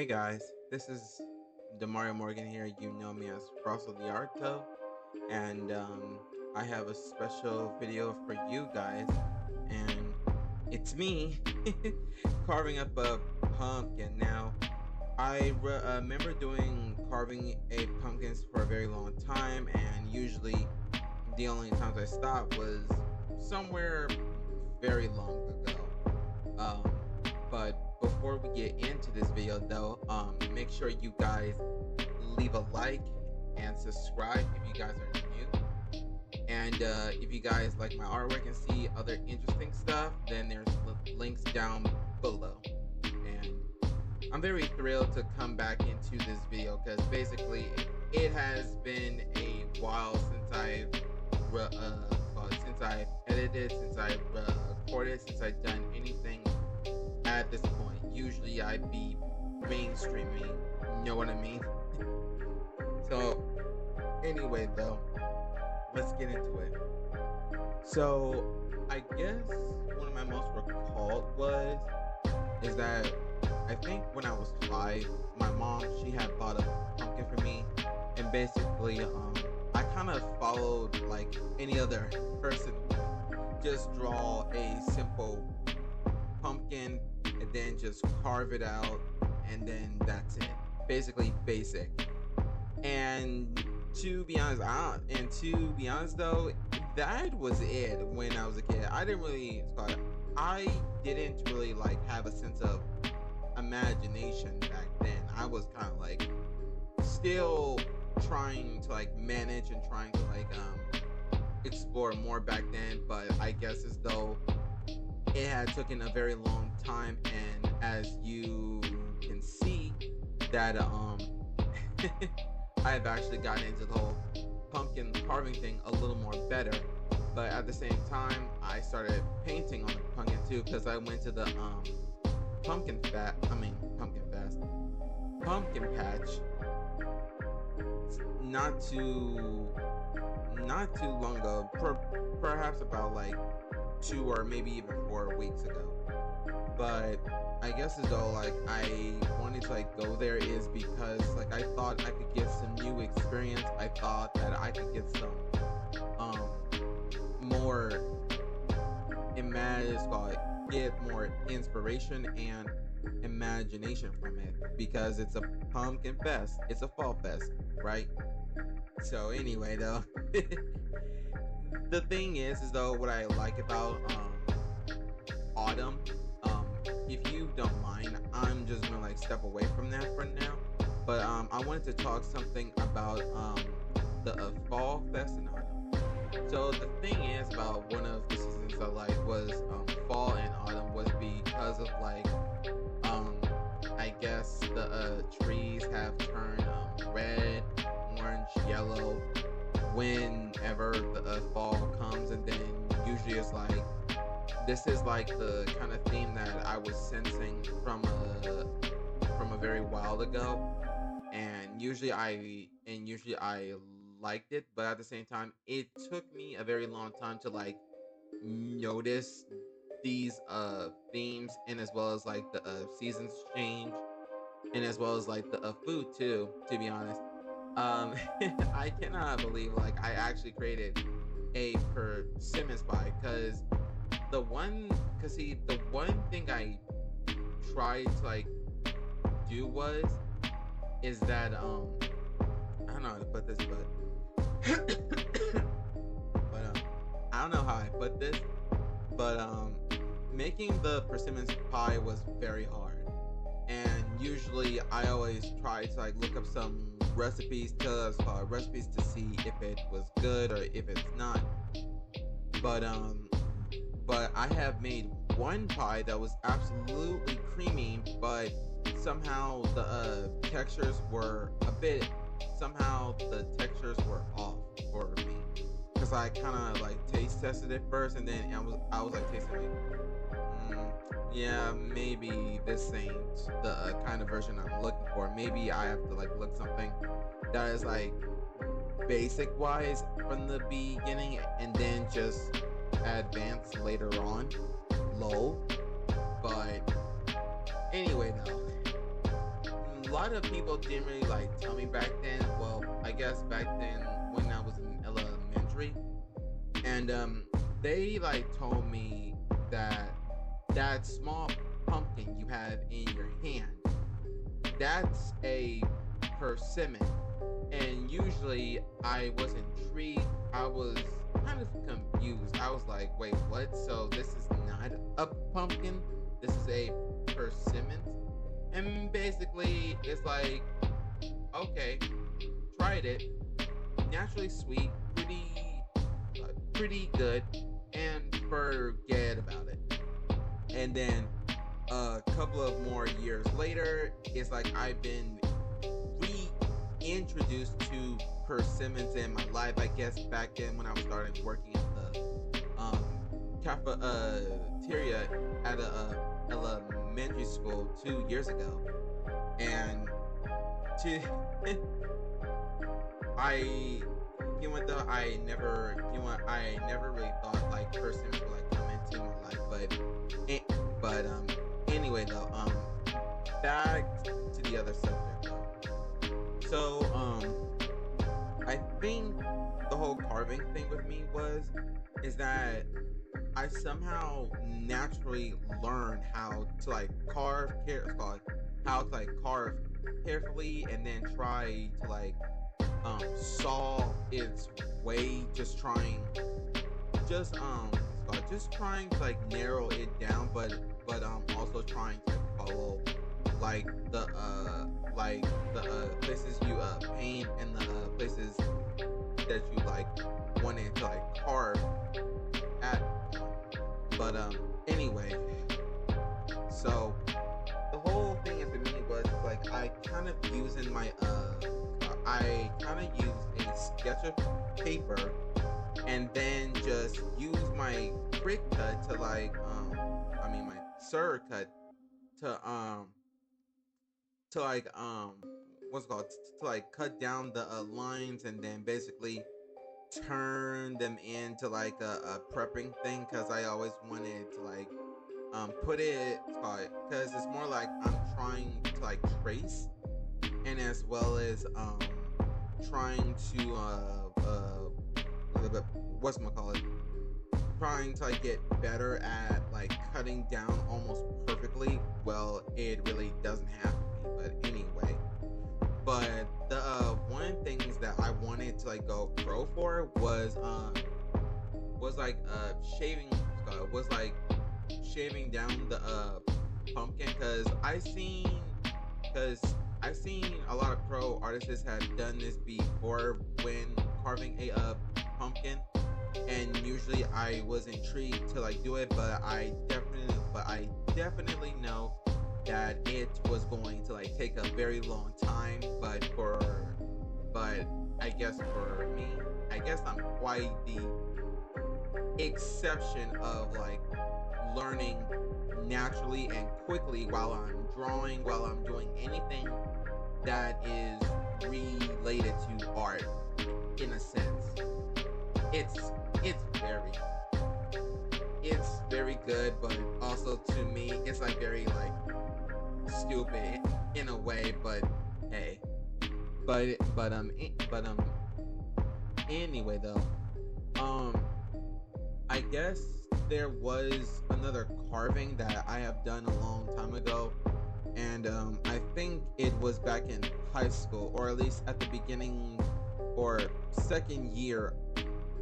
Hey guys, this is Demario Morgan here. You know me as Russell the Arto, and I have a special video for you guys, and it's me carving up a pumpkin. Now, remember doing carving a pumpkins for a very long time, and usually the only times I stopped was somewhere very long ago. But before we get into this video though, make sure you guys leave a like and subscribe if you guys are new. And if you guys like my artwork and see other interesting stuff, then there's links down below. And I'm very thrilled to come back into this video because basically it has been a while since since I've edited, since I've recorded, since I've done anything at this point. Usually I'd be mainstreaming, you know what I mean? So anyway though, let's get into it. So I guess one of my most recalled was is that I think when I was 5, my mom, she had bought a pumpkin for me, and basically I kind of followed like any other person would. Just draw a simple pumpkin and then just carve it out, and then that's it. Basically basic. And to be honest though, that was it when I was a kid. I didn't really like have a sense of imagination back then. I was kind of like still trying to like manage and trying to like explore more back then, but I guess as though it had taken a very long time, and as you can see that I've actually gotten into the whole pumpkin carving thing a little more better. But at the same time, I started painting on the pumpkin too, because I went to the pumpkin patch not too long ago, perhaps about like 2 or maybe even 4 weeks ago. But I guess as though like I wanted to like go there is because like I thought I could get some new experience. I thought that I could get some more get more inspiration and imagination from it, because it's a pumpkin fest. It's a fall fest, right? So anyway though, the thing is though what I like about autumn, if you don't mind, I'm just gonna like step away from that for now. But I wanted to talk something about the fall fest and autumn. So the thing is about one of the seasons I like was fall and autumn, was because of like I guess the trees have turned red, orange, yellow whenever the fall comes, and then usually it's like this is like the kind of theme that I was sensing from a very while ago, and usually I liked it, but at the same time it took me a very long time to like notice these themes, and as well as like the seasons change, and as well as like the food too, to be honest. I cannot believe like I actually created a persimmon pie, the one thing I tried to like do is that I don't know how to put this, but I don't know how I put this, but making the persimmon pie was very hard, and usually I always try to like look up some recipes to see if it was good or if it's not. But I have made one pie that was absolutely creamy, but somehow the textures were off for me, because I kind of like taste tested it first, and then I was like tasting like, yeah, maybe this ain't the kind of version I'm looking for. Maybe I have to like look something that is like basic wise from the beginning, and then just advance later on. Lol. But anyway, though, lot of people didn't really like tell me back then. Well, I guess back then when I was in elementary, and they like told me that that small pumpkin you have in your hand, that's a persimmon. And usually I was intrigued. I was kind of confused. I was like, wait, what? So this is not a pumpkin. This is a persimmon. And basically, it's like, okay, tried it. Naturally sweet, pretty good, and forget about it. And then a couple of more years later, it's like I've been reintroduced to persimmons in my life. I guess back then when I was starting working at the cafeteria at a elementary school 2 years ago, and to I even though I never really thought like persimmons would like come into my life, but anyway though, back to the other subject though. So I think the whole carving thing with me is that I somehow naturally learned how to like how to like carve carefully, and then try to like saw its way, just just trying to like narrow it down, but also trying to follow like the places you paint, and the places that you like wanted to like carve at. But anyway, so the whole thing at the meeting was like I kind of used a sketch of paper, and then just use my Cricut cut to like my Sir cut to like what's it called, to like cut down the lines, and then basically turn them into like a prepping thing, because I always wanted to like put it, because it's more like I'm trying to like trace, and as well as trying to whatchamacallit, trying to like get better at like cutting down almost perfectly. Well, it really doesn't have to be, but anyway. But the one things that I wanted to like go pro for was like shaving down the pumpkin, because I've seen a lot of pro artists have done this before when carving a pumpkin, and usually I was intrigued to like do it, but I definitely know that it was going to like take a very long time. But I guess for me, I guess I'm quite the exception of like learning naturally and quickly while I'm drawing, while I'm doing anything that is related to art. In a sense, it's very good, but also to me it's like very like stupid in a way. But hey, anyway though, I guess there was another carving that I have done a long time ago, and I think it was back in high school, or at least at the beginning or second year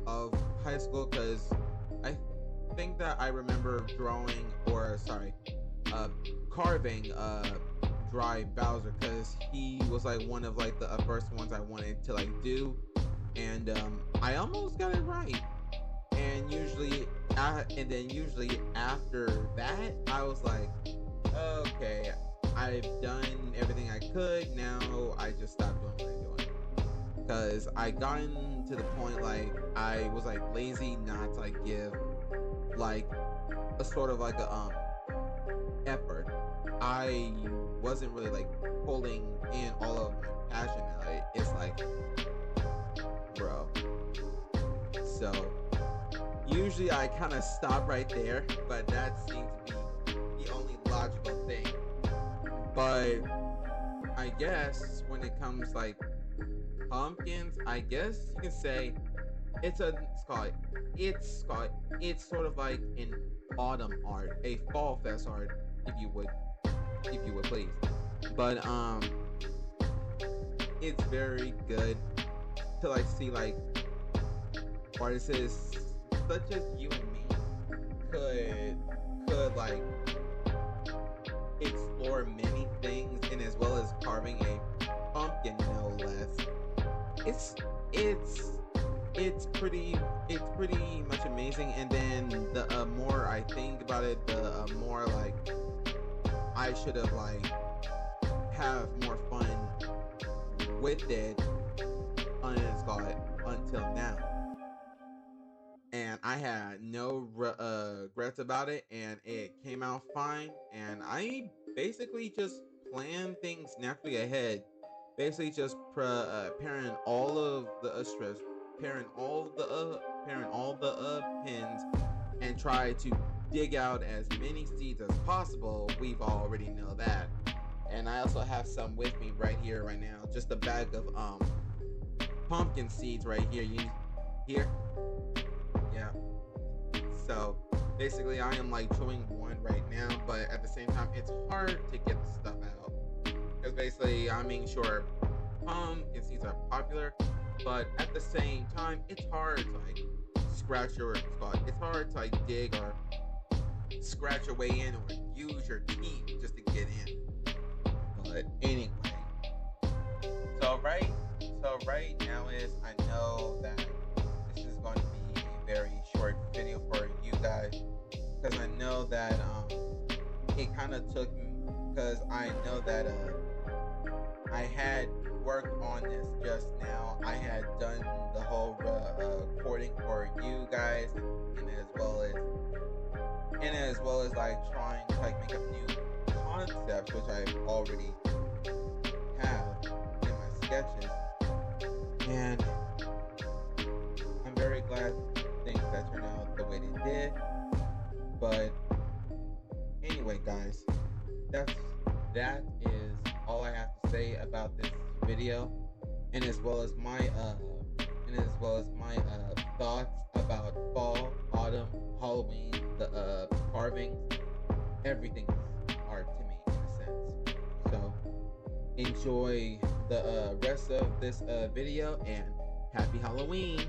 of high school, because I think that I remember carving Dry Bowser, because he was like one of like the first ones I wanted to like do, and I almost got it right. And usually after that, I was like, okay, I've done everything I could. Now I just stopped doing what I'm doing, because I gotten to the point like I was like lazy not to like give like a sort of like a effort. I wasn't really like pulling in all of my passion out. It's like, bro. So usually I kind of stop right there, but that seems to be the only logical thing. But I guess when it comes like pumpkins, I guess you can say it's a it's called it's sort of like an autumn art, a fall fest art, if you would, please. But it's very good to like see like artists such as you and me could like explore many things, and as well as carving a pumpkin no less. it's it's it's pretty much amazing. And then the more I think about it, the more like I should have like have more fun with it until now. And I had no regrets about it, and it came out fine. And I basically just planned things naturally ahead, basically just pairing all of the stress, pairing all the pins, and try to dig out as many seeds as possible. We've already know that. And I also have some with me right here right now, just a bag of pumpkin seeds right here. You here? Yeah. So basically, I am like chewing one right now, but at the same time, it's hard to get the stuff out. Because basically, I mean, sure, pumpkin seeds are popular, but at the same time, it's hard to like scratch your spot. It's hard to like dig or scratch your way in, or use your teeth just to get in. But anyway, so right now is, I know that this is going to be a very short video for you guys, because I know that it kind of took me, because I know that I had worked on this just now. I had done the whole recording for you guys, and as well as like trying to like make up new concepts, which I already have in my sketches. And I'm very glad things that turned out the way they did. But anyway, guys, that is all I have to say about this video, and as well as my thoughts about fall, autumn, Halloween, the carvings. Everything is art to me in a sense. So enjoy the rest of this video, and happy Halloween.